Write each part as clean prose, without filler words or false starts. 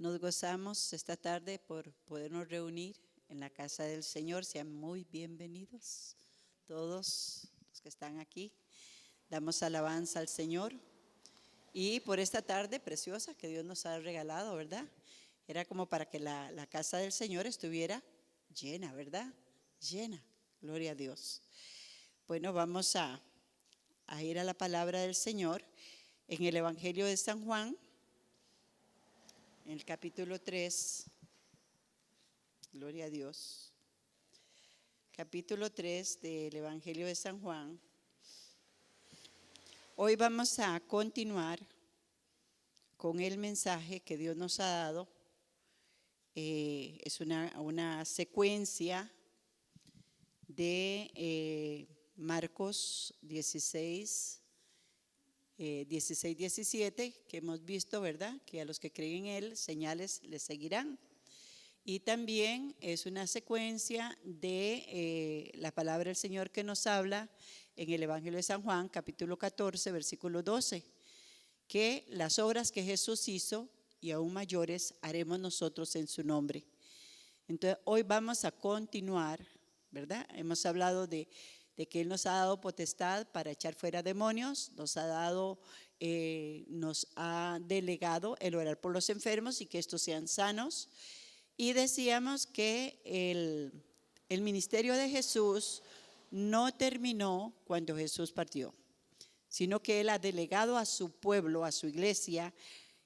Nos gozamos esta tarde por podernos reunir en la casa del Señor. Sean muy bienvenidos todos los que están aquí. Damos alabanza al Señor. Y por esta tarde preciosa que Dios nos ha regalado, ¿verdad? Era como para que la casa del Señor estuviera llena, ¿verdad? Llena. Gloria a Dios. Bueno, vamos a ir a la palabra del Señor en el Evangelio de San Juan, en el capítulo 3. Gloria a Dios. Capítulo 3 del Evangelio de San Juan. Hoy vamos a continuar con el mensaje que Dios nos ha dado. Es una secuencia de Marcos 16, 17, que hemos visto, ¿verdad? Que a los que creen en Él, señales les seguirán. Y también es una secuencia de la palabra del Señor que nos habla en el Evangelio de San Juan, capítulo 14, versículo 12, que las obras que Jesús hizo y aún mayores haremos nosotros en su nombre. Entonces, hoy vamos a continuar, ¿verdad? Hemos hablado de que Él nos ha dado potestad para echar fuera demonios, nos ha delegado el orar por los enfermos y que estos sean sanos. Y decíamos que el ministerio de Jesús no terminó cuando Jesús partió, sino que Él ha delegado a su pueblo, a su iglesia.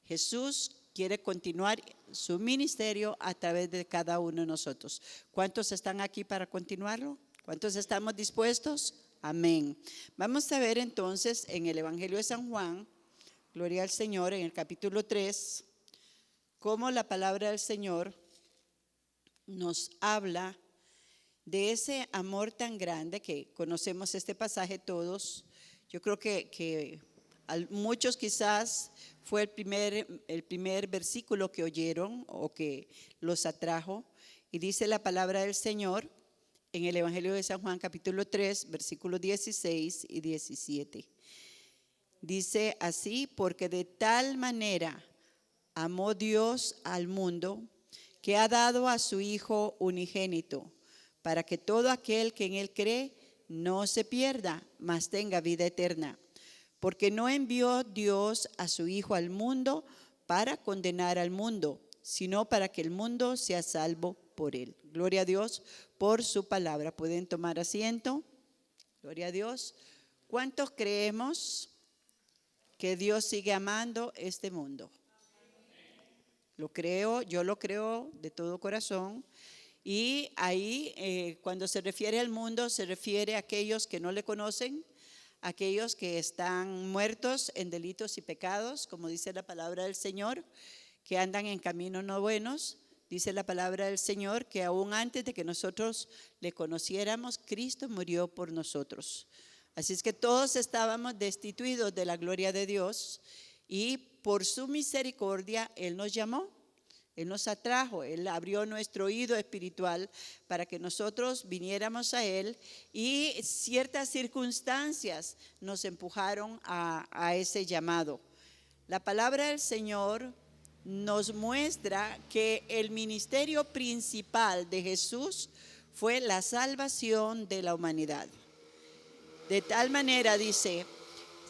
Jesús quiere continuar su ministerio a través de cada uno de nosotros. ¿Cuántos están aquí para continuarlo? ¿Cuántos estamos dispuestos? Amén. Vamos a ver entonces en el Evangelio de San Juan, gloria al Señor, en el capítulo 3, cómo la palabra del Señor nos habla de ese amor tan grande que conocemos este pasaje todos. Yo creo que muchos quizás fue el primer versículo que oyeron o que los atrajo. Y dice la palabra del Señor en el Evangelio de San Juan capítulo 3, versículos 16 y 17. Dice así: porque de tal manera amó Dios al mundo, que ha dado a su Hijo unigénito, para que todo aquel que en Él cree no se pierda, mas tenga vida eterna. Porque no envió Dios a su Hijo al mundo para condenar al mundo, sino para que el mundo sea salvo por Él. Gloria a Dios por su palabra. ¿Pueden tomar asiento? Gloria a Dios. ¿Cuántos creemos que Dios sigue amando este mundo? Lo creo, yo lo creo de todo corazón. Y ahí cuando se refiere al mundo, se refiere a aquellos que no le conocen, aquellos que están muertos en delitos y pecados, como dice la palabra del Señor, que andan en caminos no buenos. Dice la palabra del Señor que aún antes de que nosotros le conociéramos, Cristo murió por nosotros. Así es que todos estábamos destituidos de la gloria de Dios, y por su misericordia Él nos llamó, Él nos atrajo, Él abrió nuestro oído espiritual para que nosotros viniéramos a Él, y ciertas circunstancias nos empujaron a ese llamado. La palabra del Señor nos muestra que el ministerio principal de Jesús fue la salvación de la humanidad. De tal manera, dice,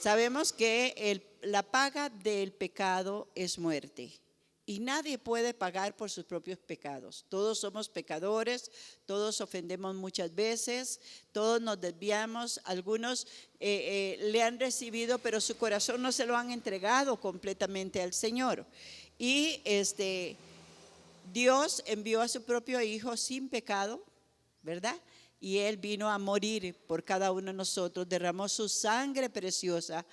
sabemos que la paga del pecado es muerte, y nadie puede pagar por sus propios pecados. Todos somos pecadores, todos ofendemos muchas veces, todos nos desviamos. Algunos le han recibido, pero su corazón no se lo han entregado completamente al Señor. Y Dios envió a su propio Hijo sin pecado, ¿verdad? Y Él vino a morir por cada uno de nosotros, derramó su sangre preciosa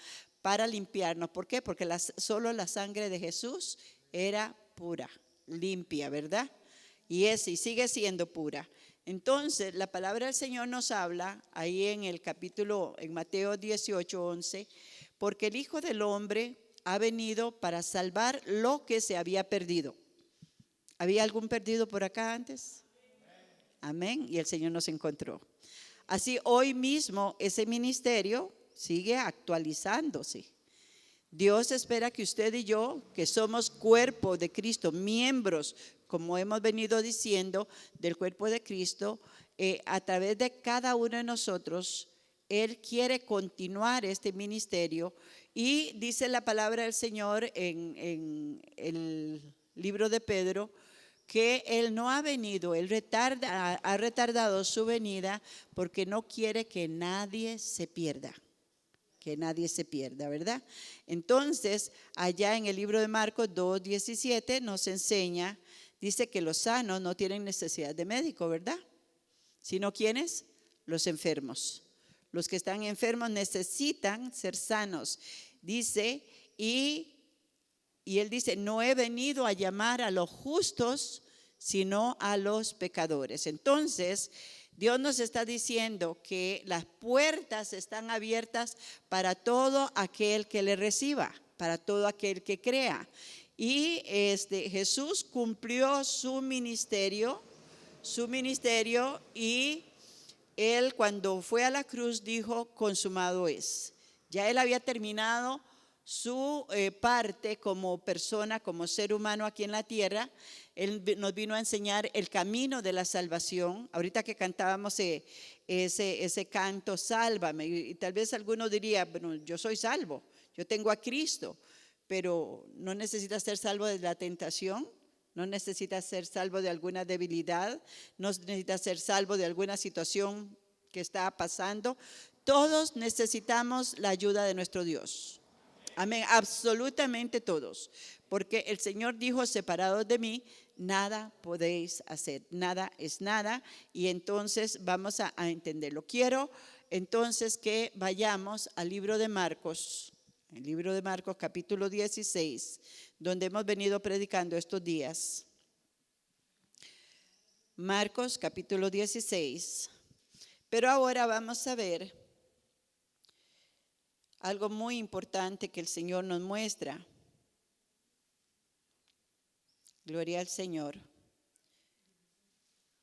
para limpiarnos. ¿Por qué? Porque solo la sangre de Jesús era pura, limpia, ¿verdad? Y sigue siendo pura. Entonces, la palabra del Señor nos habla ahí en Mateo 18, 11, porque el Hijo del Hombre ha venido para salvar lo que se había perdido. ¿Había algún perdido por acá antes? Amén. Y el Señor nos encontró. Así hoy mismo ese ministerio sigue actualizándose. Dios espera que usted y yo, que somos cuerpo de Cristo, miembros, como hemos venido diciendo, del cuerpo de Cristo, a través de cada uno de nosotros, Él quiere continuar este ministerio. Y dice la palabra del Señor en el libro de Pedro, que Él no ha venido, Él ha retardado su venida porque no quiere que nadie se pierda. Que nadie se pierda, ¿verdad? Entonces, allá en el libro de Marcos 2:17 nos enseña, dice que los sanos no tienen necesidad de médico, ¿verdad? Sino ¿quiénes? Los enfermos. Los que están enfermos necesitan ser sanos. Dice, y él dice, no he venido a llamar a los justos, sino a los pecadores. Entonces, Dios nos está diciendo que las puertas están abiertas para todo aquel que le reciba, para todo aquel que crea. Y Jesús cumplió su ministerio y Él cuando fue a la cruz dijo, consumado es. Ya Él había terminado su parte como persona, como ser humano aquí en la tierra. Él nos vino a enseñar el camino de la salvación. Ahorita que cantábamos ese canto, sálvame, y tal vez alguno diría, bueno, yo soy salvo, yo tengo a Cristo, pero no necesitas ser salvo de la tentación, no necesitas ser salvo de alguna debilidad, no necesitas ser salvo de alguna situación que está pasando. Todos necesitamos la ayuda de nuestro Dios. Amén, absolutamente todos, porque el Señor dijo, separados de mí, nada podéis hacer, nada es nada, y entonces vamos a entenderlo. Quiero entonces que vayamos al libro de Marcos, el libro de Marcos capítulo 16, donde hemos venido predicando estos días. Marcos capítulo 16, pero ahora vamos a ver algo muy importante que el Señor nos muestra. Gloria al Señor.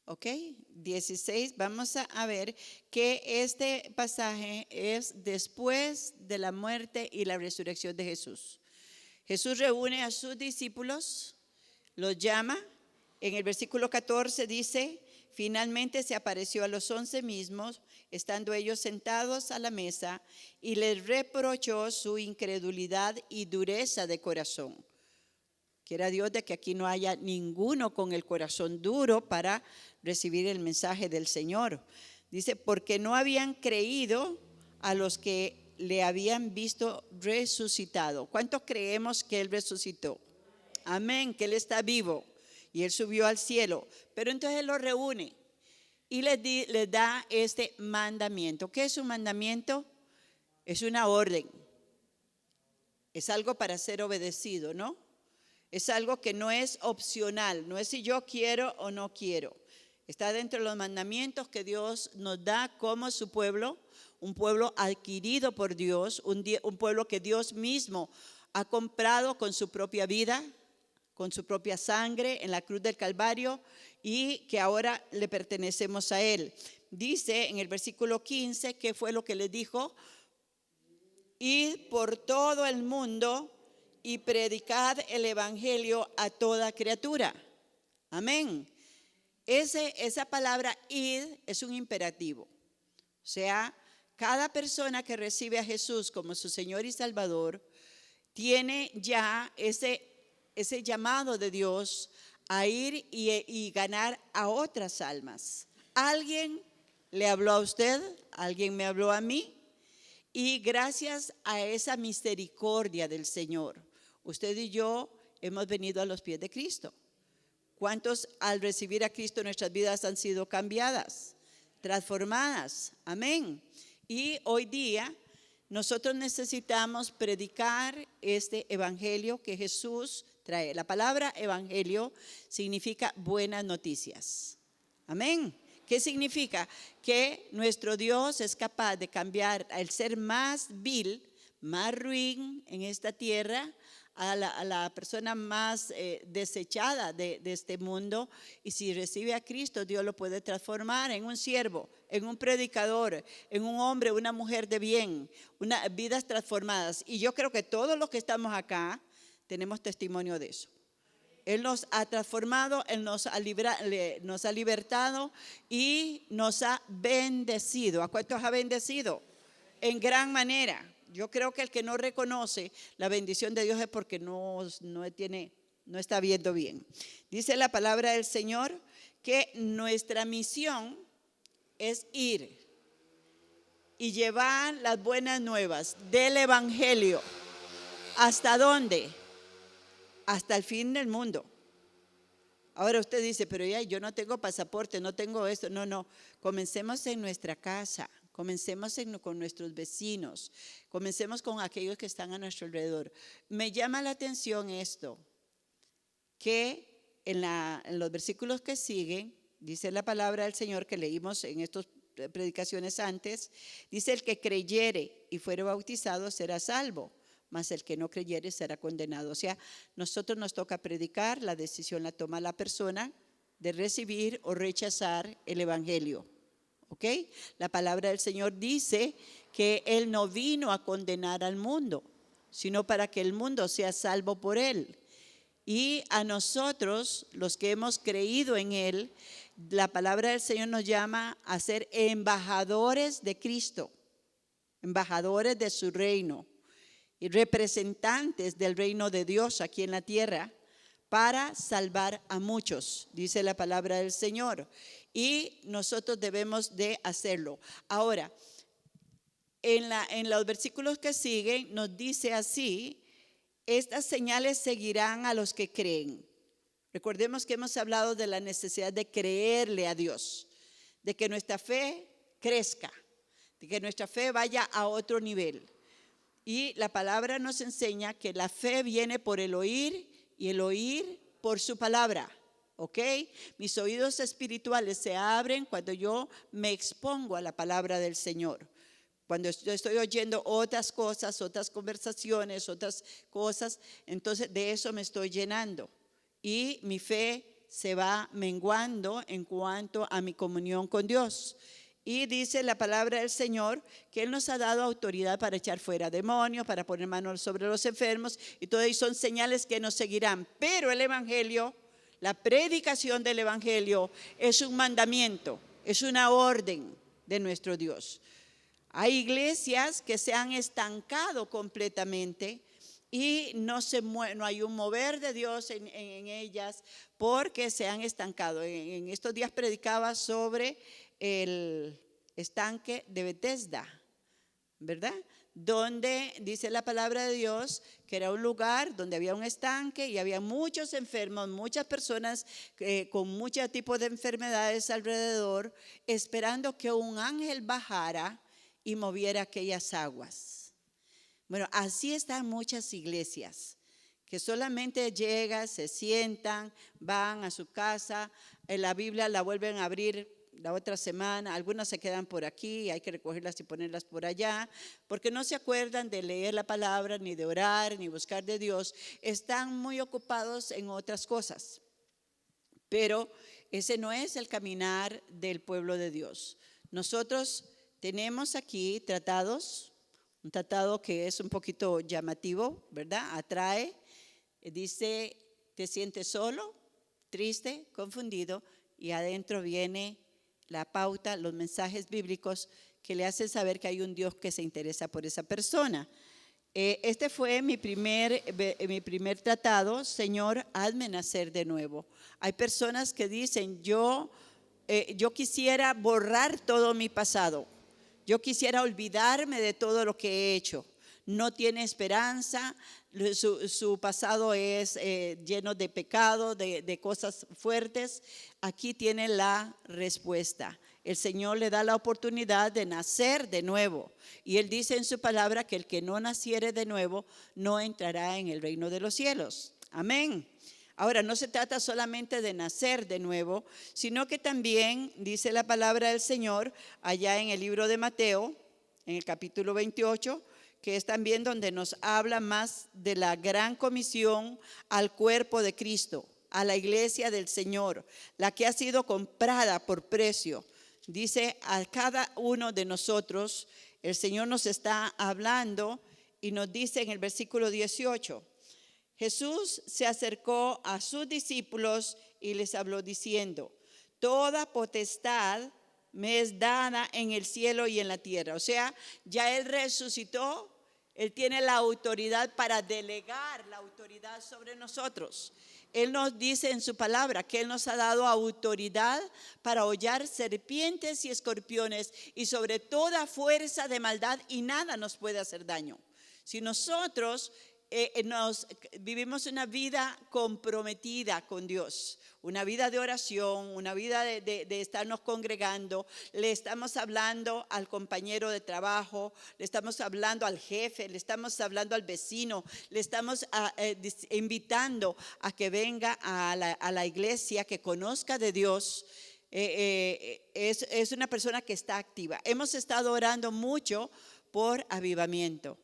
Ok, 16, vamos a ver que este pasaje es después de la muerte y la resurrección de Jesús. Jesús reúne a sus discípulos, los llama. En el versículo 14 dice, finalmente se apareció a los 11 mismos, estando ellos sentados a la mesa, y les reprochó su incredulidad y dureza de corazón. Quiera Dios de que aquí no haya ninguno con el corazón duro para recibir el mensaje del Señor. Dice, porque no habían creído a los que le habían visto resucitado. ¿Cuántos creemos que Él resucitó? Amén, que Él está vivo y Él subió al cielo. Pero entonces Él los reúne y les da este mandamiento. ¿Qué es un mandamiento? Es una orden. Es algo para ser obedecido, ¿no? Es algo que no es opcional, no es si yo quiero o no quiero. Está dentro de los mandamientos que Dios nos da como su pueblo, un pueblo adquirido por Dios, un pueblo que Dios mismo ha comprado con su propia vida, con su propia sangre en la cruz del Calvario, y que ahora le pertenecemos a Él. Dice en el versículo 15, ¿qué fue lo que les dijo? Id por todo el mundo y predicad el evangelio a toda criatura. Amén. Esa palabra id es un imperativo. O sea, cada persona que recibe a Jesús como su Señor y Salvador tiene ya ese llamado de Dios a ir y ganar a otras almas. ¿Alguien le habló a usted? ¿Alguien me habló a mí? Y gracias a esa misericordia del Señor, usted y yo hemos venido a los pies de Cristo. ¿Cuántos al recibir a Cristo nuestras vidas han sido cambiadas, transformadas? Amén. Y hoy día nosotros necesitamos predicar este evangelio que Jesús trae. La palabra evangelio significa buenas noticias. Amén. ¿Qué significa? Que nuestro Dios es capaz de cambiar al ser más vil, más ruin en esta tierra, a la persona más desechada de este mundo, y si recibe a Cristo, Dios lo puede transformar en un siervo, en un predicador, en un hombre, una mujer de bien, vidas transformadas. Y yo creo que todos los que estamos acá tenemos testimonio de eso. Él nos ha transformado, Él nos ha libertado y nos ha bendecido. ¿A cuántos ha bendecido? En gran manera. Yo creo que el que no reconoce la bendición de Dios es porque no está viendo bien. Dice la palabra del Señor que nuestra misión es ir y llevar las buenas nuevas del Evangelio. ¿Hasta dónde? Hasta el fin del mundo. Ahora usted dice, pero ya yo no tengo pasaporte, no tengo esto. No, comencemos en nuestra casa. Comencemos con nuestros vecinos, comencemos con aquellos que están a nuestro alrededor. Me llama la atención esto, que en los versículos que siguen, dice la palabra del Señor que leímos en estas predicaciones antes, dice: el que creyere y fuere bautizado será salvo, mas el que no creyere será condenado. O sea, nosotros nos toca predicar, la decisión la toma la persona de recibir o rechazar el Evangelio. ¿Ok? La palabra del Señor dice que Él no vino a condenar al mundo, sino para que el mundo sea salvo por Él. Y a nosotros, los que hemos creído en Él, la palabra del Señor nos llama a ser embajadores de Cristo, embajadores de su reino y representantes del reino de Dios aquí en la tierra, para salvar a muchos, dice la palabra del Señor. Y nosotros debemos de hacerlo. Ahora, en los versículos que siguen nos dice así: estas señales seguirán a los que creen. Recordemos que hemos hablado de la necesidad de creerle a Dios, de que nuestra fe crezca, de que nuestra fe vaya a otro nivel. Y la palabra nos enseña que la fe viene por el oír y el oír por su palabra. ¿Ok? Mis oídos espirituales se abren cuando yo me expongo a la palabra del Señor. Cuando yo estoy oyendo otras cosas, otras conversaciones, otras cosas, entonces de eso me estoy llenando. Y mi fe se va menguando en cuanto a mi comunión con Dios. Y dice la palabra del Señor que Él nos ha dado autoridad para echar fuera demonios, para poner manos sobre los enfermos, y todo eso son señales que nos seguirán. Pero el Evangelio, la predicación del Evangelio, es un mandamiento, es una orden de nuestro Dios. Hay iglesias que se han estancado completamente y no hay un mover de Dios en ellas, porque se han estancado. En estos días predicaba sobre el estanque de Bethesda, ¿verdad? Donde dice la palabra de Dios que era un lugar donde había un estanque y había muchos enfermos, muchas personas con muchos tipos de enfermedades alrededor, esperando que un ángel bajara y moviera aquellas aguas. Bueno, así están muchas iglesias, que solamente llegan, se sientan, van a su casa, en la Biblia la vuelven a abrir la otra semana, algunas se quedan por aquí, hay que recogerlas y ponerlas por allá, porque no se acuerdan de leer la palabra, ni de orar, ni buscar de Dios. Están muy ocupados en otras cosas, pero ese no es el caminar del pueblo de Dios. Nosotros tenemos aquí tratados, un tratado que es un poquito llamativo, ¿verdad? Atrae, dice: te sientes solo, triste, confundido, y adentro viene la pauta, los mensajes bíblicos que le hacen saber que hay un Dios que se interesa por esa persona. Este fue mi primer tratado: Señor, hazme nacer de nuevo. Hay personas que dicen: yo quisiera borrar todo mi pasado, yo quisiera olvidarme de todo lo que he hecho. No tiene esperanza, su pasado es lleno de pecado, de cosas fuertes. Aquí tiene la respuesta. El Señor le da la oportunidad de nacer de nuevo. Y Él dice en su palabra que el que no naciere de nuevo no entrará en el reino de los cielos. Amén. Ahora, no se trata solamente de nacer de nuevo, sino que también dice la palabra del Señor allá en el libro de Mateo, en el capítulo 28, que es también donde nos habla más de la gran comisión al cuerpo de Cristo, a la iglesia del Señor, la que ha sido comprada por precio. Dice a cada uno de nosotros, el Señor nos está hablando y nos dice en el versículo 18, Jesús se acercó a sus discípulos y les habló diciendo, toda potestad me es dada en el cielo y en la tierra. O sea, ya Él resucitó, Él tiene la autoridad para delegar la autoridad sobre nosotros. Él nos dice en su palabra que Él nos ha dado autoridad para hollar serpientes y escorpiones y sobre toda fuerza de maldad y nada nos puede hacer daño. Si nosotros vivimos una vida comprometida con Dios, una vida de oración, una vida de estarnos congregando, le estamos hablando al compañero de trabajo, le estamos hablando al jefe, le estamos hablando al vecino, le estamos invitando a que venga a la iglesia, que conozca de Dios. Es una persona que está activa. Hemos estado orando mucho por avivamiento.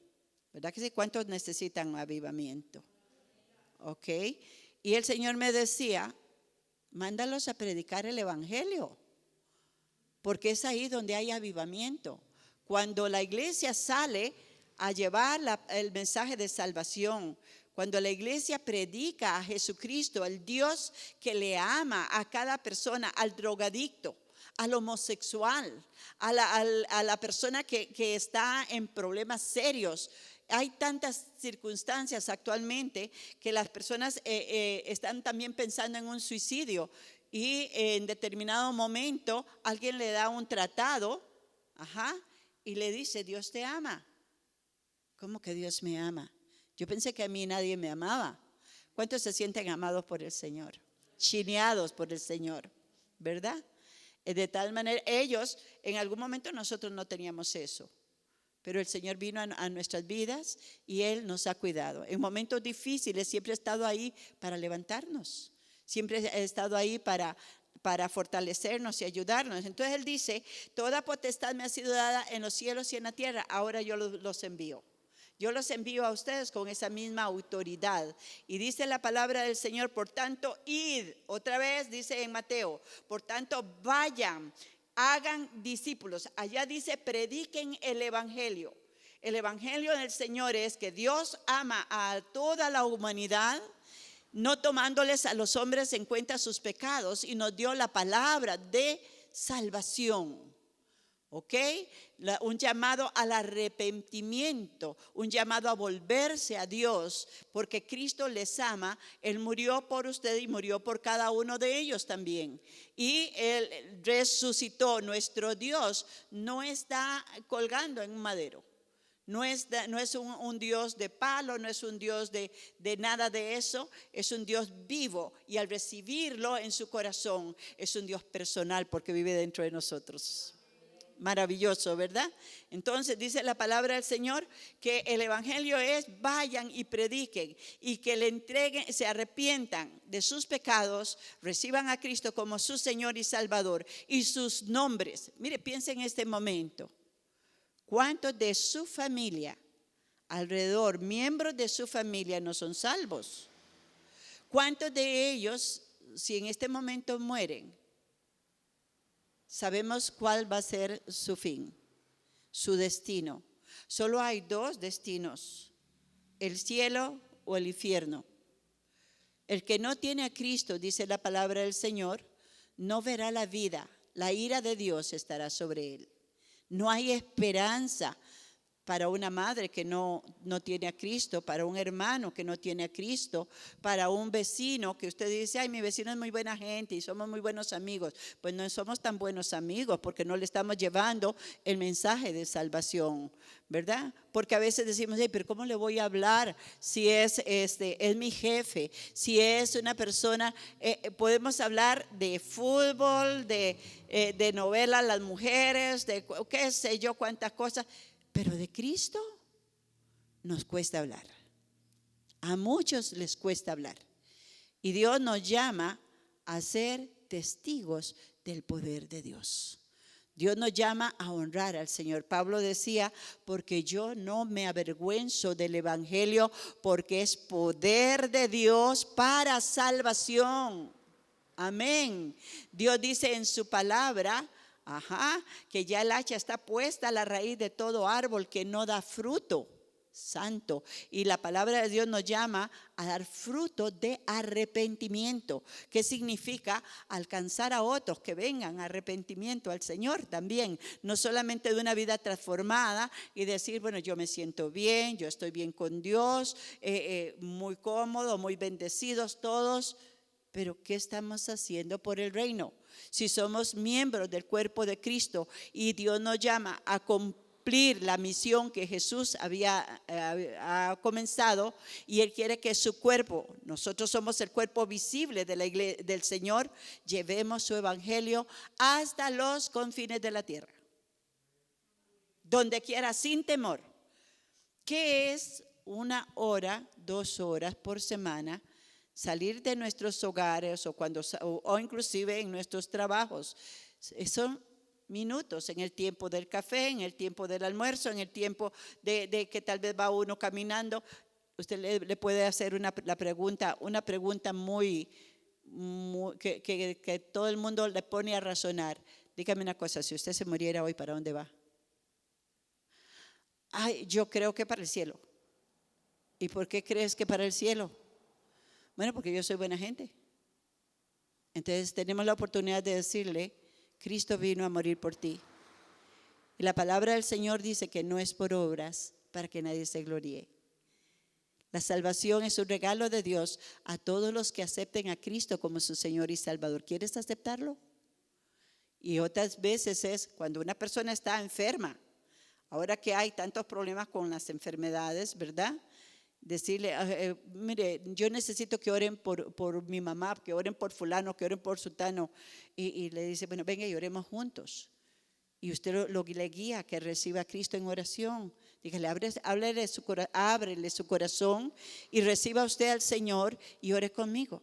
¿Verdad que sí? ¿Cuántos necesitan avivamiento? Ok. Y el Señor me decía, mándalos a predicar el evangelio, porque es ahí donde hay avivamiento. Cuando la iglesia sale a llevar el mensaje de salvación, cuando la iglesia predica a Jesucristo, al Dios que le ama a cada persona, al drogadicto, al homosexual, a la persona que está en problemas serios. Hay tantas circunstancias actualmente que las personas están también pensando en un suicidio y en determinado momento alguien le da un tratado, y le dice, Dios te ama. ¿Cómo que Dios me ama? Yo pensé que a mí nadie me amaba. ¿Cuántos se sienten amados por el Señor? Chineados por el Señor, ¿verdad? De tal manera, ellos, en algún momento nosotros no teníamos eso. Pero el Señor vino a nuestras vidas y Él nos ha cuidado. En momentos difíciles siempre ha estado ahí para levantarnos. Siempre ha estado ahí para fortalecernos y ayudarnos. Entonces Él dice, toda potestad me ha sido dada en los cielos y en la tierra. Ahora yo los envío. Yo los envío a ustedes con esa misma autoridad. Y dice la palabra del Señor, por tanto, id. Otra vez dice en Mateo, por tanto, vayan. Hagan discípulos. Allá dice, prediquen el evangelio. El evangelio del Señor es que Dios ama a toda la humanidad, no tomándoles a los hombres en cuenta sus pecados, y nos dio la palabra de salvación. ¿Ok? Un llamado al arrepentimiento, un llamado a volverse a Dios, porque Cristo les ama. Él murió por usted y murió por cada uno de ellos también. Y Él resucitó. Nuestro Dios no está colgando en un madero. No es un Dios de palo, no es un Dios de nada de eso. Es un Dios vivo, y al recibirlo en su corazón es un Dios personal porque vive dentro de nosotros. Maravilloso, ¿verdad? Entonces dice la palabra del Señor que el evangelio es vayan y prediquen, y que le entreguen, se arrepientan de sus pecados, reciban a Cristo como su Señor y Salvador, y sus nombres. Mire, piense en este momento, ¿cuántos de su familia alrededor, miembros de su familia, no son salvos? ¿Cuántos de ellos, si en este momento mueren, sabemos cuál va a ser su fin, su destino? Solo hay dos destinos, el cielo o el infierno. El que no tiene a Cristo, dice la palabra del Señor, no verá la vida. La ira de Dios estará sobre él. No hay esperanza para una madre que no tiene a Cristo, para un hermano que no tiene a Cristo, para un vecino que usted dice, ay, mi vecino es muy buena gente y somos muy buenos amigos. Pues no somos tan buenos amigos porque no le estamos llevando el mensaje de salvación, ¿verdad? Porque a veces decimos, hey, pero ¿cómo le voy a hablar si es mi jefe? Si es una persona, podemos hablar de fútbol, de novelas, las mujeres, de qué sé yo, cuántas cosas. Pero de Cristo nos cuesta hablar. A muchos les cuesta hablar. Y Dios nos llama a ser testigos del poder de Dios. Dios nos llama a honrar al Señor. Pablo decía, porque yo no me avergüenzo del evangelio, porque es poder de Dios para salvación. Amén. Dios dice en su palabra, que ya el hacha está puesta a la raíz de todo árbol que no da fruto santo. Y la palabra de Dios nos llama a dar fruto de arrepentimiento. ¿Qué significa? Alcanzar a otros que vengan a arrepentimiento al Señor también. No solamente de una vida transformada y decir, bueno, yo me siento bien, yo estoy bien con Dios, muy cómodo, muy bendecidos todos. Pero ¿qué estamos haciendo por el reino? Si somos miembros del cuerpo de Cristo y Dios nos llama a cumplir la misión que Jesús ha comenzado, y Él quiere que su cuerpo, nosotros somos el cuerpo visible de la iglesia, del Señor, llevemos su evangelio hasta los confines de la tierra, donde quiera, sin temor. ¿Qué es 1 hora, 2 horas por semana? Salir de nuestros hogares o inclusive en nuestros trabajos. Son minutos en el tiempo del café, en el tiempo del almuerzo, en el tiempo de que tal vez va uno caminando. Usted le puede hacer una pregunta que todo el mundo le pone a razonar. Dígame una cosa, si usted se muriera hoy, ¿para dónde va? Yo creo que para el cielo. ¿Y por qué crees que para el cielo? Bueno, porque yo soy buena gente. Entonces tenemos la oportunidad de decirle, Cristo vino a morir por ti. Y la palabra del Señor dice que no es por obras para que nadie se gloríe. La salvación es un regalo de Dios a todos los que acepten a Cristo como su Señor y Salvador. ¿Quieres aceptarlo? Y otras veces es cuando una persona está enferma. Ahora que hay tantos problemas con las enfermedades, ¿verdad? Decirle, mire, yo necesito que oren por mi mamá, que oren por fulano, que oren por sultano. Y le dice, bueno, venga y oremos juntos. Y usted le guía a que reciba a Cristo en oración. Dígale, ábrele su corazón y reciba usted al Señor y ore conmigo.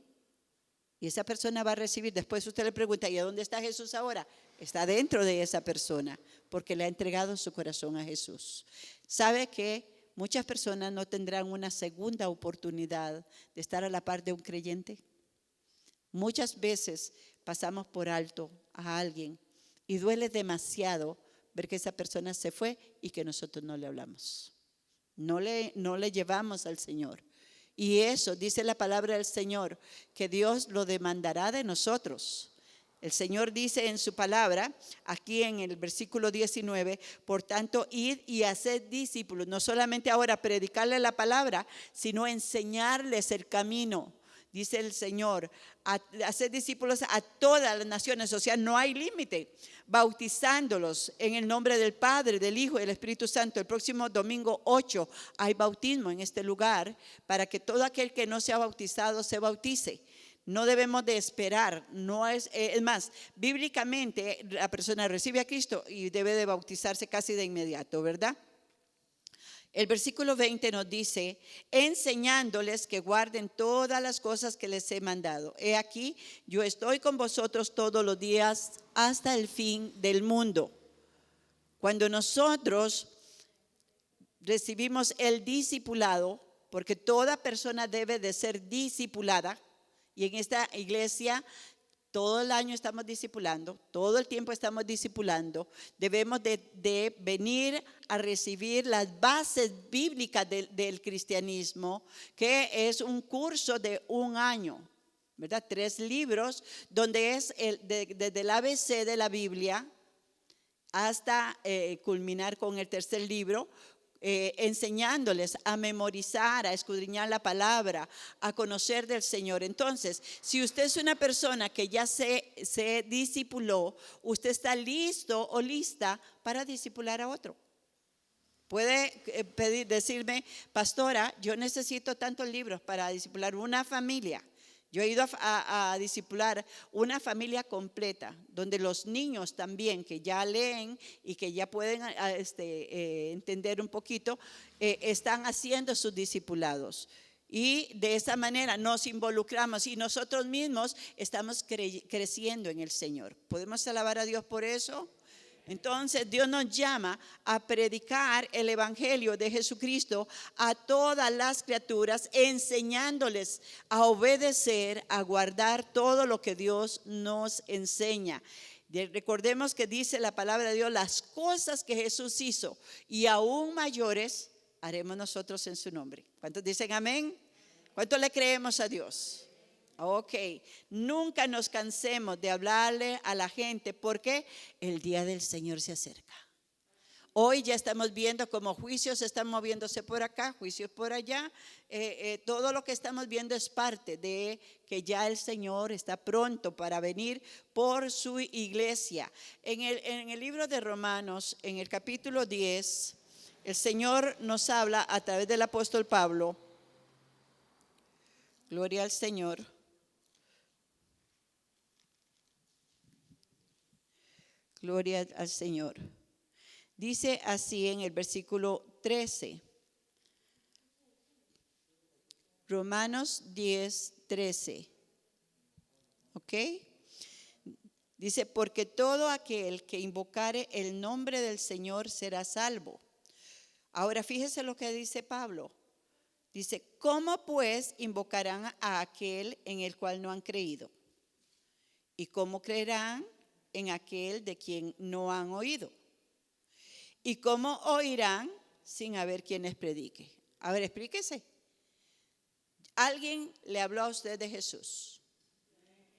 Y esa persona va a recibir. Después usted le pregunta, ¿y a dónde está Jesús ahora? Está dentro de esa persona, porque le ha entregado su corazón a Jesús. ¿Sabe que muchas personas no tendrán una segunda oportunidad de estar a la par de un creyente? Muchas veces pasamos por alto a alguien y duele demasiado ver que esa persona se fue y que nosotros no le hablamos. No le llevamos al Señor. Y eso dice la palabra del Señor, que Dios lo demandará de nosotros. El Señor dice en su palabra, aquí en el versículo 19, por tanto, id y haced discípulos, no solamente ahora predicarle la palabra, sino enseñarles el camino. Dice el Señor, hacer discípulos a todas las naciones, o sea, no hay límite, bautizándolos en el nombre del Padre, del Hijo y del Espíritu Santo. El próximo domingo 8 hay bautismo en este lugar para que todo aquel que no sea bautizado se bautice. No debemos de esperar, es más, bíblicamente la persona recibe a Cristo y debe de bautizarse casi de inmediato, ¿verdad? El versículo 20 nos dice, enseñándoles que guarden todas las cosas que les he mandado. He aquí, yo estoy con vosotros todos los días hasta el fin del mundo. Cuando nosotros recibimos el discipulado, porque toda persona debe de ser discipulada, y en esta iglesia todo el año estamos discipulando, todo el tiempo estamos discipulando. Debemos de venir a recibir las bases bíblicas del cristianismo, que es un curso de 1 año, ¿verdad? 3 libros, donde es desde el ABC de la Biblia hasta culminar con el 3er libro, enseñándoles a memorizar, a escudriñar la palabra, a conocer del Señor. Entonces, si usted es una persona que ya se discipuló, usted está listo o lista para discipular a otro. Puede decirme, pastora, yo necesito tantos libros para discipular una familia. Yo he ido a discipular una familia completa, donde los niños también, que ya leen y que ya pueden entender un poquito, están haciendo sus discipulados. Y de esa manera nos involucramos y nosotros mismos estamos creciendo en el Señor. ¿Podemos alabar a Dios por eso? Entonces Dios nos llama a predicar el evangelio de Jesucristo a todas las criaturas, enseñándoles a obedecer, a guardar todo lo que Dios nos enseña. Recordemos que dice la palabra de Dios, las cosas que Jesús hizo y aún mayores haremos nosotros en su nombre. ¿Cuántos dicen amén? ¿Cuántos le creemos a Dios? Ok, nunca nos cansemos de hablarle a la gente porque el día del Señor se acerca. Hoy ya estamos viendo cómo juicios están moviéndose por acá, juicios por allá. Todo lo que estamos viendo es parte de que ya el Señor está pronto para venir por su iglesia. En el libro de Romanos, en el capítulo 10, el Señor nos habla a través del apóstol Pablo. Gloria al Señor. Gloria al Señor. Dice así en el versículo 13. Romanos 10, 13. ¿Ok? Dice, porque todo aquel que invocare el nombre del Señor será salvo. Ahora fíjese lo que dice Pablo. Dice, ¿cómo pues invocarán a aquel en el cual no han creído? ¿Y cómo creerán en aquel de quien no han oído? ¿Y cómo oirán sin haber quien les predique? A ver, explíquese. ¿Alguien le habló a usted de Jesús?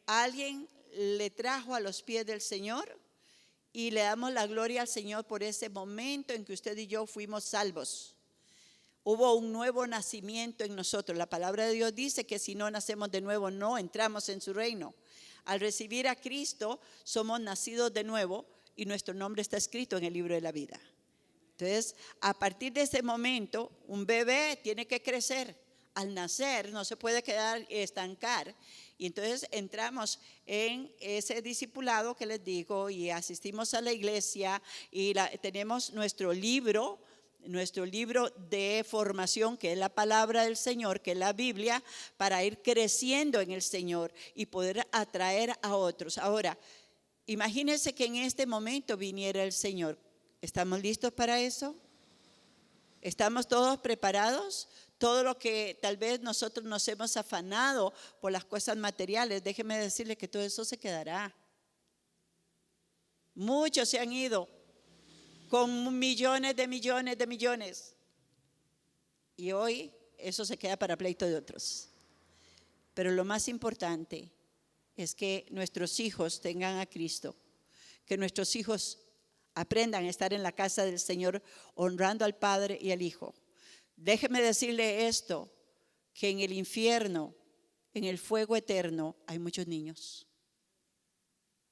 ¿Alguien le trajo a los pies del Señor? Y le damos la gloria al Señor por ese momento en que usted y yo fuimos salvos. Hubo un nuevo nacimiento en nosotros. La palabra de Dios dice que si no nacemos de nuevo, no entramos en su reino. Al recibir a Cristo, somos nacidos de nuevo y nuestro nombre está escrito en el libro de la vida. Entonces, a partir de ese momento, un bebé tiene que crecer. Al nacer no se puede quedar estancar. Y entonces entramos en ese discipulado que les digo y asistimos a la iglesia y tenemos nuestro libro de formación, que es la palabra del Señor, que es la Biblia, para ir creciendo en el Señor y poder atraer a otros. Ahora, imagínense que en este momento viniera el Señor. ¿Estamos listos para eso? ¿Estamos todos preparados? Todo lo que tal vez nosotros nos hemos afanado por las cosas materiales, déjeme decirle que todo eso se quedará. Muchos se han ido con millones de millones de millones. Y hoy eso se queda para pleito de otros. Pero lo más importante es que nuestros hijos tengan a Cristo, que nuestros hijos aprendan a estar en la casa del Señor honrando al Padre y al Hijo. Déjeme decirle esto, que en el infierno, en el fuego eterno, hay muchos niños.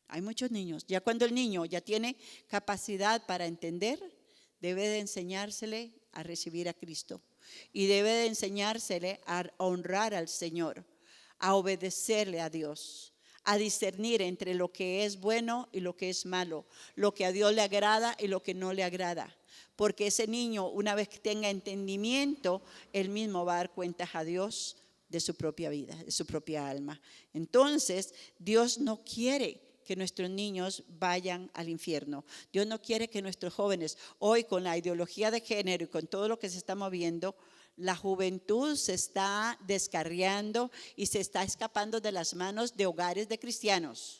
Hay muchos niños. Ya cuando el niño ya tiene capacidad para entender, debe de enseñársele a recibir a Cristo. Y debe de enseñársele a honrar al Señor, a obedecerle a Dios, a discernir entre lo que es bueno y lo que es malo, lo que a Dios le agrada y lo que no le agrada. Porque ese niño, una vez que tenga entendimiento, él mismo va a dar cuentas a Dios de su propia vida, de su propia alma. Entonces, Dios no quiere que nuestros niños vayan al infierno. Dios no quiere que nuestros jóvenes, hoy con la ideología de género y con todo lo que se está moviendo, la juventud se está descarriando y se está escapando de las manos de hogares de cristianos.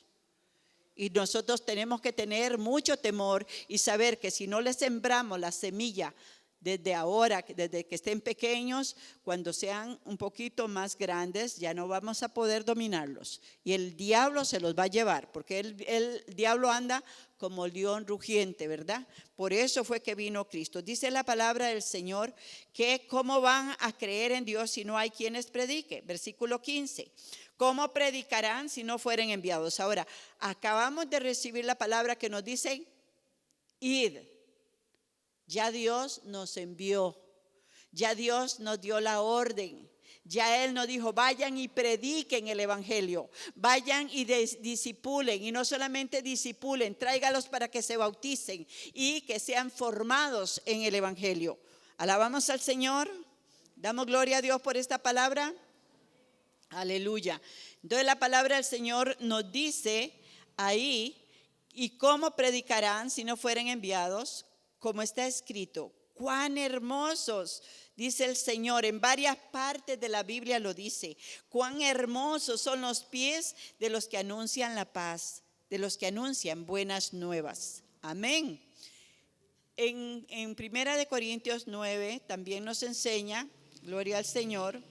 Y nosotros tenemos que tener mucho temor y saber que si no les sembramos la semilla desde ahora, desde que estén pequeños, cuando sean un poquito más grandes, ya no vamos a poder dominarlos. Y el diablo se los va a llevar, porque el diablo anda como león rugiente, ¿verdad? Por eso fue que vino Cristo. Dice la palabra del Señor que cómo van a creer en Dios si no hay quienes predique. Versículo 15. ¿Cómo predicarán si no fueren enviados? Ahora, acabamos de recibir la palabra que nos dice, id. Ya Dios nos envió, ya Dios nos dio la orden, ya Él nos dijo, vayan y prediquen el evangelio, vayan y discipulen, y no solamente discipulen, tráigalos para que se bauticen y que sean formados en el evangelio. Alabamos al Señor, damos gloria a Dios por esta palabra. Aleluya. Entonces la palabra del Señor nos dice ahí ¿Y cómo predicarán si no fueren enviados? Como está escrito, cuán hermosos, dice el Señor, en varias partes de la Biblia lo dice, cuán hermosos son los pies de los que anuncian la paz, de los que anuncian buenas nuevas. Amén. En Primera de Corintios 9 también nos enseña, gloria al Señor,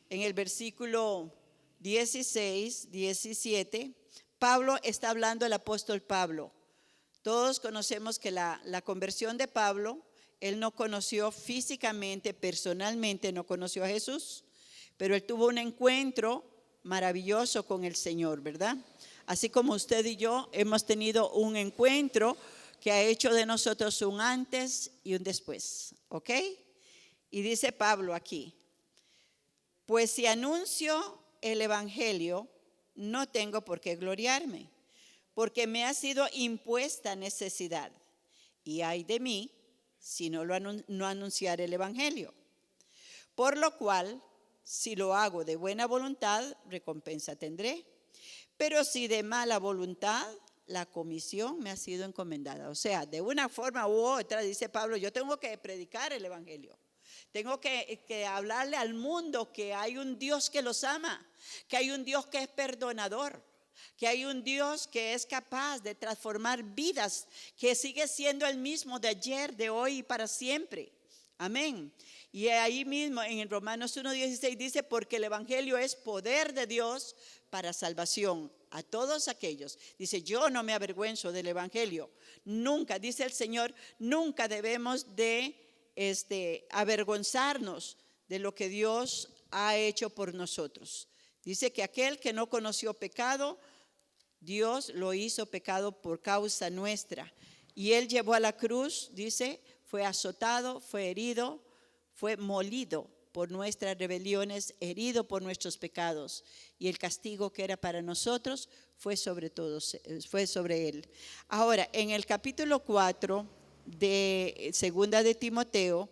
en el versículo 16, 17, Pablo está hablando, el apóstol Pablo. Todos conocemos que la conversión de Pablo, él no conoció físicamente, personalmente, no conoció a Jesús, pero él tuvo un encuentro maravilloso con el Señor, ¿verdad? Así como usted y yo hemos tenido un encuentro que ha hecho de nosotros un antes y un después, ¿ok? Y dice Pablo aquí, pues si anuncio el evangelio, no tengo por qué gloriarme, porque me ha sido impuesta necesidad, y ay de mí si no anunciar el evangelio. Por lo cual, si lo hago de buena voluntad, recompensa tendré, pero si de mala voluntad, la comisión me ha sido encomendada. O sea, de una forma u otra, dice Pablo, yo tengo que predicar el evangelio. Tengo que hablarle al mundo que hay un Dios que los ama, que hay un Dios que es perdonador, que hay un Dios que es capaz de transformar vidas, que sigue siendo el mismo de ayer, de hoy y para siempre. Amén. Y ahí mismo en Romanos 1:16 dice, porque el evangelio es poder de Dios para salvación a todos aquellos. Dice, yo no me avergüenzo del evangelio. Nunca, dice el Señor, nunca debemos de avergonzarnos de lo que Dios ha hecho por nosotros. Dice que aquel que no conoció pecado, Dios lo hizo pecado por causa nuestra. Y Él llevó a la cruz, dice, fue azotado, fue herido, fue molido por nuestras rebeliones, herido por nuestros pecados. Y el castigo que era para nosotros fue sobre Él. Ahora, en el capítulo 4 de Segunda de Timoteo,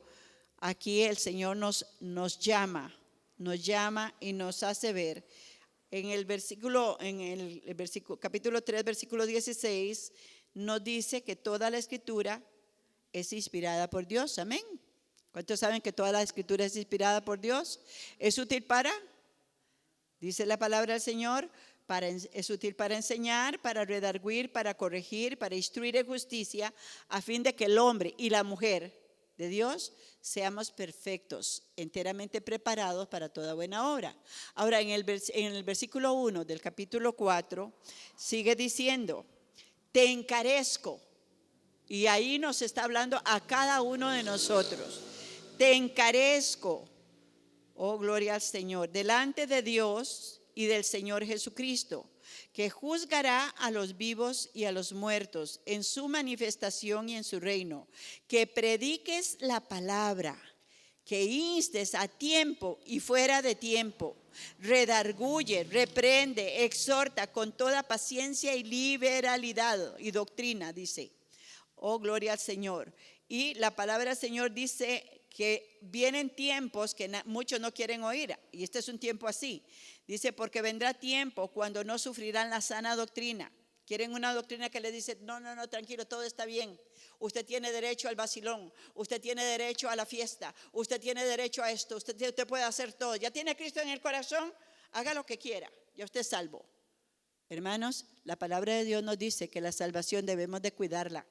aquí el Señor nos llama y nos hace ver. En el capítulo 3, versículo 16, nos dice que toda la escritura es inspirada por Dios. Amén. ¿Cuántos saben que toda la escritura es inspirada por Dios? ¿Es útil para? Dice la palabra del Señor, es útil para enseñar, para redarguir, para corregir, para instruir en justicia, a fin de que el hombre y la mujer de Dios seamos perfectos, enteramente preparados para toda buena obra. Ahora en el versículo 1 del capítulo 4 sigue diciendo, te encarezco, y ahí nos está hablando a cada uno de nosotros, te encarezco, oh gloria al Señor, delante de Dios y del Señor Jesucristo, que juzgará a los vivos y a los muertos en su manifestación y en su reino, que prediques la palabra, que instes a tiempo y fuera de tiempo, redarguye, reprende, exhorta con toda paciencia y liberalidad y doctrina, dice, oh gloria al Señor. Y la palabra del Señor dice que vienen tiempos que muchos no quieren oír, y este es un tiempo así. Dice, porque vendrá tiempo cuando no sufrirán la sana doctrina. Quieren una doctrina que les dice, no, tranquilo, todo está bien. Usted tiene derecho al vacilón, usted tiene derecho a la fiesta, usted tiene derecho a esto, usted puede hacer todo. Ya tiene a Cristo en el corazón, haga lo que quiera, ya usted es salvo. Hermanos, la palabra de Dios nos dice que la salvación debemos de cuidarla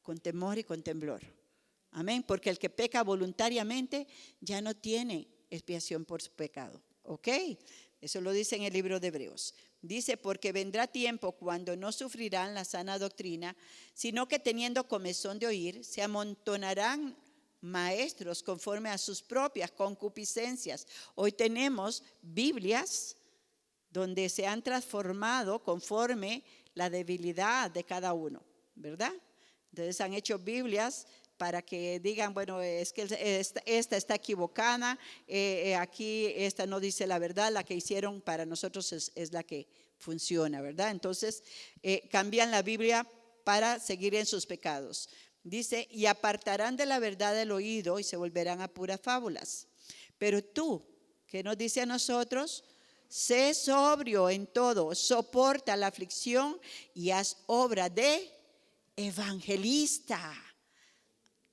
con temor y con temblor. Amén, porque el que peca voluntariamente ya no tiene expiación por su pecado. ¿Ok? Eso lo dice en el libro de Hebreos. Dice, porque vendrá tiempo cuando no sufrirán la sana doctrina, sino que teniendo comezón de oír, se amontonarán maestros conforme a sus propias concupiscencias. Hoy tenemos Biblias donde se han transformado conforme la debilidad de cada uno, ¿verdad? Entonces han hecho Biblias para que digan, bueno, es que esta está equivocada, aquí esta no dice la verdad, la que hicieron para nosotros es la que funciona, ¿verdad? Entonces cambian la Biblia para seguir en sus pecados. Dice, y apartarán de la verdad el oído y se volverán a puras fábulas. Pero tú, ¿qué nos dice a nosotros? sé sobrio en todo, soporta la aflicción y haz obra de evangelista.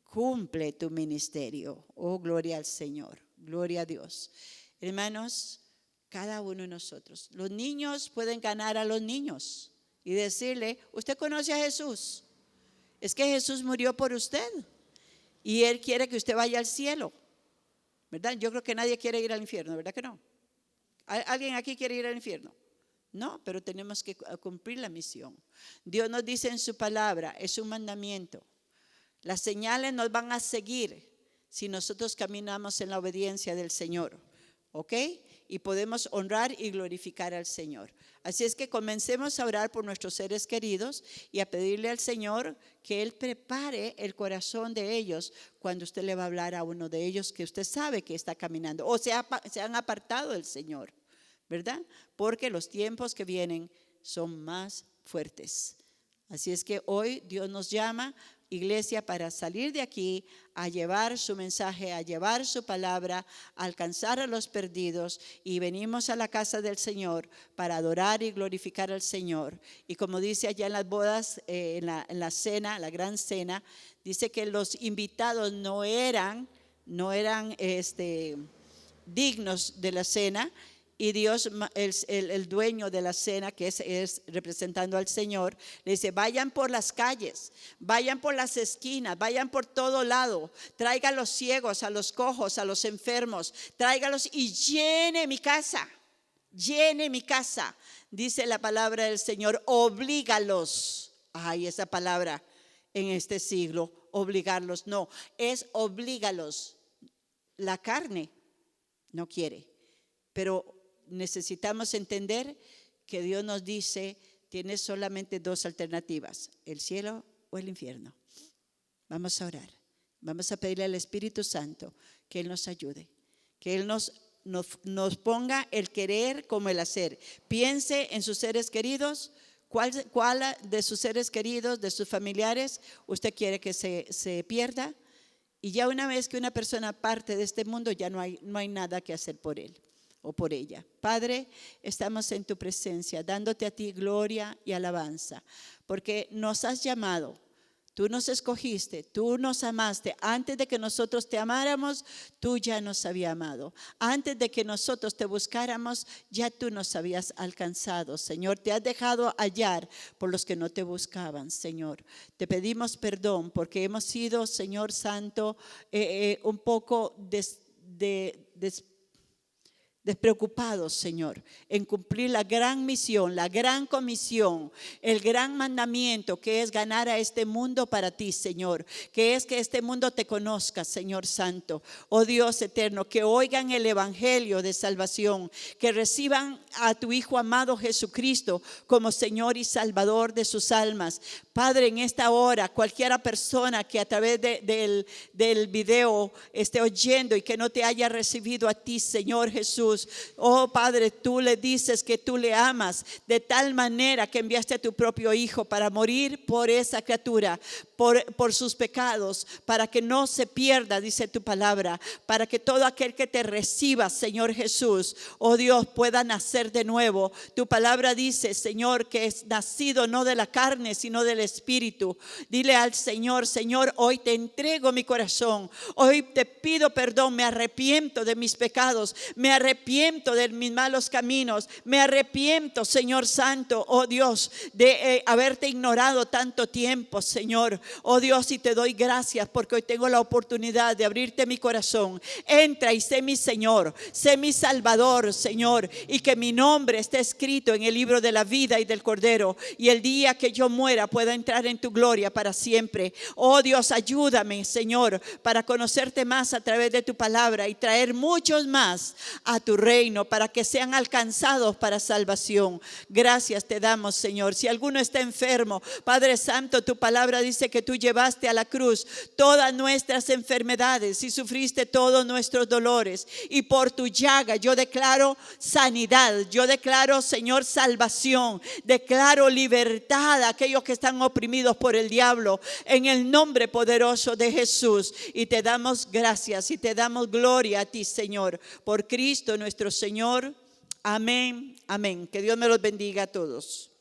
Cumple tu ministerio. Oh, gloria al Señor, gloria a Dios. Hermanos, cada uno de nosotros, los niños pueden ganar a los niños y decirle, usted conoce a Jesús, es que Jesús murió por usted y Él quiere que usted vaya al cielo, ¿verdad? Yo creo que nadie quiere ir al infierno, ¿verdad que no? ¿Alguien aquí quiere ir al infierno? No, pero tenemos que cumplir la misión. Dios nos dice en su palabra, es un mandamiento. Las señales nos van a seguir si nosotros caminamos en la obediencia del Señor, ¿ok? Y podemos honrar y glorificar al Señor. Así es que comencemos a orar por nuestros seres queridos y a pedirle al Señor que Él prepare el corazón de ellos cuando usted le va a hablar a uno de ellos que usted sabe que está caminando o se han apartado del Señor, ¿verdad? Porque los tiempos que vienen son más fuertes. Así es que hoy Dios nos llama, iglesia, para salir de aquí a llevar su mensaje, a llevar su palabra, a alcanzar a los perdidos, y venimos a la casa del Señor para adorar y glorificar al Señor. Y como dice allá en las bodas, en la cena, la gran cena, dice que los invitados no eran dignos de la cena. Y Dios, el dueño de la cena, que es representando al Señor, le dice, vayan por las calles, vayan por las esquinas, vayan por todo lado, traigan a los ciegos, a los cojos, a los enfermos, tráigalos y llene mi casa, dice la palabra del Señor, oblígalos. Ay, esa palabra en este siglo, obligarlos, no, es oblígalos. La carne no quiere, pero necesitamos entender que Dios nos dice, tienes solamente dos alternativas, el cielo o el infierno. Vamos a orar, vamos a pedirle al Espíritu Santo que Él nos ayude, que Él nos ponga el querer como el hacer. Piense en sus seres queridos. ¿Cuál de sus seres queridos, de sus familiares, usted quiere que se pierda? Y ya una vez que una persona parte de este mundo, ya no hay nada que hacer por él o por ella. Padre, estamos en tu presencia, dándote a ti gloria y alabanza, porque nos has llamado, tú nos escogiste, tú nos amaste. Antes de que nosotros te amáramos, tú ya nos habías amado. Antes de que nosotros te buscáramos, ya tú nos habías alcanzado, Señor. Te has dejado hallar por los que no te buscaban, Señor. Te pedimos perdón porque hemos sido, Señor Santo, un poco despreocupados, Señor, en cumplir la gran misión, la gran comisión, el gran mandamiento que es ganar a este mundo para ti, Señor, que es que este mundo te conozca, Señor Santo. Oh Dios eterno, que oigan el evangelio de salvación, que reciban a tu Hijo amado Jesucristo como Señor y Salvador de sus almas. Padre, en esta hora, cualquiera persona que a través del video esté oyendo y que no te haya recibido a ti, Señor Jesús, oh Padre, tú le dices que tú le amas de tal manera que enviaste a tu propio Hijo para morir por esa criatura, por sus pecados, para que no se pierda, dice tu palabra, para que todo aquel que te reciba, Señor Jesús, oh Dios, pueda nacer de nuevo. Tu palabra dice, Señor, que es nacido no de la carne, sino del Espíritu. Dile al Señor, Señor, hoy te entrego mi corazón, hoy te pido perdón, me arrepiento de mis pecados, me arrepiento de mis malos caminos, me arrepiento, Señor Santo, oh Dios, de haberte ignorado tanto tiempo, Señor. Oh Dios, y te doy gracias porque hoy tengo la oportunidad de abrirte mi corazón. Entra y sé mi Señor, sé mi Salvador, Señor, y que mi nombre esté escrito en el libro de la vida y del Cordero, y el día que yo muera pueda entrar en tu gloria para siempre. Oh Dios, ayúdame, Señor, para conocerte más a través de tu palabra y traer muchos más a tu reino para que sean alcanzados para salvación. Gracias te damos, Señor. Si alguno está enfermo, Padre Santo, tu palabra dice que tú llevaste a la cruz todas nuestras enfermedades y sufriste todos nuestros dolores, y por tu llaga yo declaro sanidad, yo declaro, Señor, salvación, declaro libertad a aquellos que están oprimidos por el diablo, en el nombre poderoso de Jesús. Y te damos gracias y te damos gloria a ti, Señor, por Cristo nuestro Señor. Amén, amén. Que Dios me los bendiga a todos.